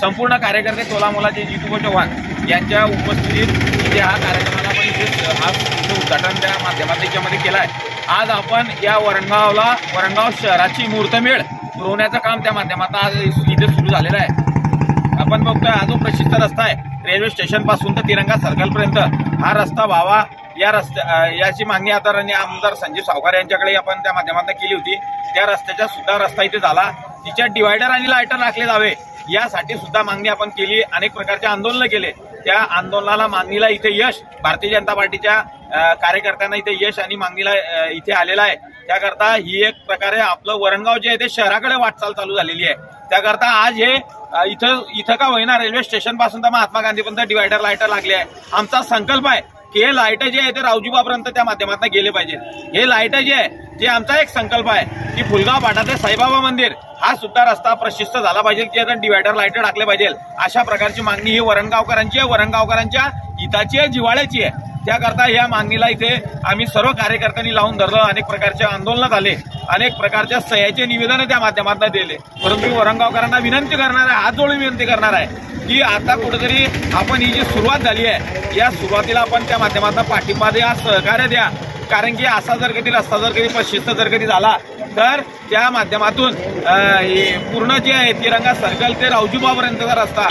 संपूर्ण कार्यकर्ते तोलामोलाचे जितू चव्हाण यांच्या उपस्थितीत इथे हा कार्यक्रमाला आपण इथे उद्घाटन त्या माध्यमात याच्यामध्ये केलं आहे। आज आपण या वरणगाव शहराची मुहूर्तमेढ पुरवण्याचं काम त्या माध्यमात आज इथे सुरू झालेलं आहे। आपण बघतोय हा जो प्रसिद्ध रस्ता आहे रेल्वे स्टेशन पासून तर तिरंगा सर्कल पर्यंत हा रस्ता व्हावा याची मागणी आदरणीय आमदार संजीव सावकार यांच्याकडे आपण त्या माध्यमातून केली होती। त्या रस्त्याचा सुद्धा रस्ता इथे झाला, तिच्या डिवायडर आणि लायटर राखले जावे यासाठी सुद्धा मागणी आपण केली। अनेक प्रकारचे आंदोलन केले, त्या आंदोलनाला मागणीला इथे यश भारतीय जनता पार्टीच्या कार्यकर्त्यांना इथे यश आणि मागणीला इथे आलेला आहे। त्याकरता ही एक प्रकारे आपलं वरणगाव जे आहे ते शहराकडे वाटचाल चालू झालेली आहे। त्याकरता आज हे इथं का होईना रेल्वे स्टेशन पासून तर महात्मा गांधीपर्यंत डिवायडर लायटर लागले आहे। आमचा संकल्प आहे की हे लाईट जे आहे ते रावजीबापर्यंत त्या माध्यमातून गेले पाहिजे। हे लाईट जे आहे ते आमचा एक संकल्प आहे की फुलगाव फाटा ते साईबाबा मंदिर हा सुद्धा रस्ता प्रशस्त झाला पाहिजे, की डिवायडर लाईटर टाकले पाहिजे। अशा प्रकारची मागणी ही वरणगावकरांची आहे, वरणगावकरांच्या हिताची आहे, जिव्हाळ्याची आहे। त्याकरता या मागणीला इथे आम्ही सर्व कार्यकर्त्यांनी लावून धरलं, अनेक प्रकारचे आंदोलन झाले, अनेक प्रकारच्या सह्याचे निवेदन त्या माध्यमातून दिले। परंतु वरणगावकरांना विनंती करणार आहे, हात जोडून विनंती करणार आहे की आता कुठेतरी आपण ही जी सुरुवात झाली आहे या सुरुवातीला आपण त्या माध्यमातून पाठिंबा द्या, सहकार्य द्या। कारण की असा जर कधी रस्ता जर कधी प्रशस्त जर कधी झाला तर त्या माध्यमातून पूर्ण जे आहे तिरंगा सर्कल ते रावजीबापर्यंतचा रस्ता,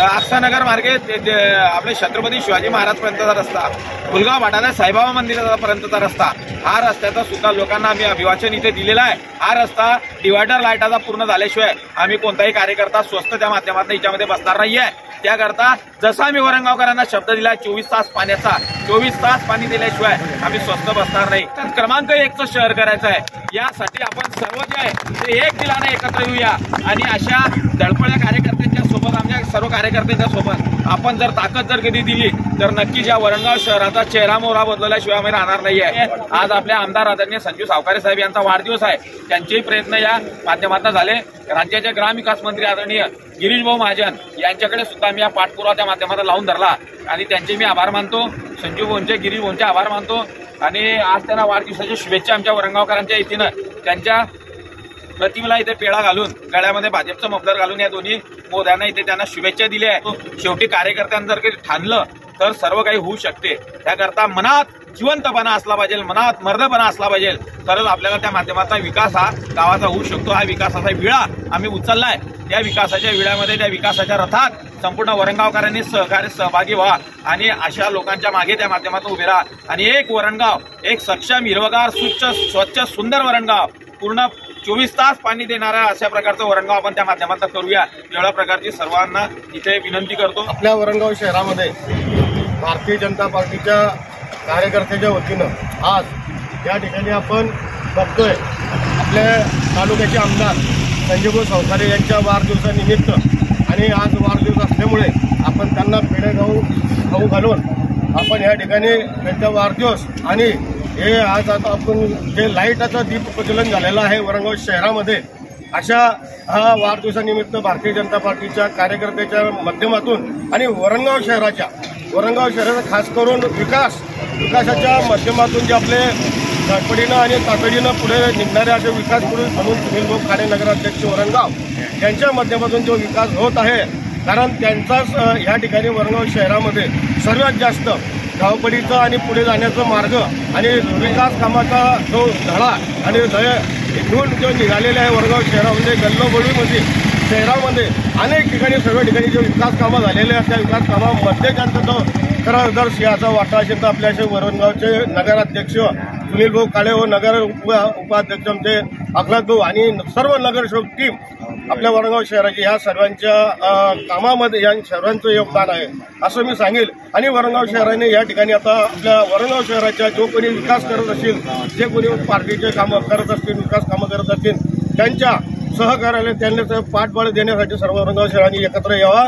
आक्षानगर मार्गे आपले छत्रपती शिवाजी महाराज पर्यंतचा रस्ता, फुलगाव फाटा साईबाबा मंदिरापर्यंतचा रस्ता, हा रस्त्याचा सुद्धा लोकांना आम्ही अभिवाचन इथे दिलेलं आहे। हा रस्ता डिवायडर लाईटाचा पूर्ण झाल्याशिवाय आम्ही कोणताही कार्यकर्ता स्वस्त त्या माध्यमातून याच्यामध्ये बसणार नाहीये। त्याकरता जसा आम्ही वरणगावकरांना शब्द दिला 24 तास पाण्याचा, 24 तास पाणी दिल्याशिवाय आम्ही स्वस्त बसणार नाही। क्रमांक 1चं शहर करायचं आहे, यासाठी आपण सर्व जे आहे ते एक दिलाने एकत्र येऊया आणि अशा धडपड्या कार्यकर्त्यांच्या सोबत, आमच्या सर्व कार्यकर्त्यांच्या सोबत आपण जर ताकद जर कधी दिली तर नक्कीच या वरणगाव शहराचा चेहरा मोहरा बदलल्याशिवाय आम्ही राहणार नाहीये। आज आपल्या आमदार आदरणीय संजीव सावकारे साहेब यांचा वाढदिवस आहे, त्यांचेही प्रयत्न या माध्यमातून झाले। राज्याचे ग्रामविकास मंत्री आदरणीय गिरीश भाऊ महाजन यांच्याकडे सुद्धा आम्ही या पाठपुरावा त्या माध्यमातून लावून धरला आणि त्यांचे मी आभार मानतो, संजीव भाऊंचे, गिरीश भाऊंचे आभार मानतो। आणि आज त्यांना वाढदिवसाच्या शुभेच्छा आमच्या वरणगावकरांच्या इथेनं त्यांच्या प्रतिमेला इथे पेढा घालून गळ्यामध्ये भाजपचं मफलर घालून या दोन्ही मोद्यांना इथे त्यांना शुभेच्छा दिल्या आहे। शेवटी कार्यकर्त्यांनी जर काही ठाणलं तर सर्व काही होऊ शकते। त्याकरता मनात जिवंतपणा असला पाहिजे, मनात मर्दपणा असला पाहिजे, तरच आपल्याला त्या माध्यमातून विकास हा गावाचा होऊ शकतो। हा विकासाचा विळा आम्ही उचललाय, त्या विकासाच्या विळ्यामध्ये, त्या विकासाच्या रथात संपूर्ण वरणगावकरांनी सहभागी व्हा आणि अशा लोकांच्या मागे त्या माध्यमातून उभे राहा आणि एक वरणगाव, एक सक्षम, हिरवगार, स्वच्छ, सुंदर वरणगाव, पूर्ण 24 तास पाणी देणारा अशा प्रकारचं वरणगाव आपण त्या माध्यमातून करूया, एवढ्या प्रकारची सर्वांना इथे विनंती करतो। आपल्या वरणगाव शहरामध्ये भारतीय जनता पार्टीच्या कार्यकर्त्याच्या वतीनं आज या ठिकाणी आपण बघतोय आपल्या तालुक्याचे आमदार संजीव सावकारे यांच्या वाढदिवसानिमित्त आणि आज वाढदिवस असल्यामुळे आपण त्यांना पेढे खाऊ घालून आपण या ठिकाणी त्यांचा वाढदिवस आणि हे आज आता आपण जे लाईटाचं दीप प्रज्वलन झालेलं आहे वरणगाव शहरामध्ये, अशा हा वाढदिवसानिमित्त भारतीय जनता पार्टीच्या कार्यकर्त्याच्या माध्यमातून आणि वरणगाव शहराचा खास करून विकासाच्या माध्यमातून जे आपले धडपडीनं आणि तातडीनं पुढे निघणारे असे विकास पुढे म्हणून सुनील भाऊ खाडे नगराध्यक्ष वरणगाव यांच्या माध्यमातून जो विकास होत आहे, कारण त्यांचाच या ठिकाणी वरणगाव शहरामध्ये सर्वात जास्त धावपडीचा आणि पुढे जाण्याचा मार्ग आणि विकास कामाचा जो धडा आणि घेऊन जो निघालेला आहे वरणगाव शहरामध्ये, गल्लोगल्लीमध्ये शहरामध्ये अनेक ठिकाणी सर्व ठिकाणी जे विकास कामं झालेले आहेत त्या विकास कामामध्ये ज्यांचा जो खरा जर सिंहाचा वाटा असेल तर आपल्या वरणगावचे नगराध्यक्ष सुनील भाऊ काळे व नगर उपाध्यक्ष आमचे अखलाद भाऊ आणि सर्व नगरसेवक टीम आपल्या वरणगाव शहराची ह्या सर्वांच्या कामामध्ये या सर्वांचं योगदान आहे असं मी सांगेल। आणि वरणगाव शहराने या ठिकाणी आता आपल्या वरणगाव शहराच्या जो कोणी विकास करत असतील, जे कोणी पार्टीचे कामं करत असतील, विकास कामं करत असतील, त्यांच्या सहकार्याने त्यांना पाठबळ देण्यासाठी सर्व वरणगाव शहराने एकत्र यावा।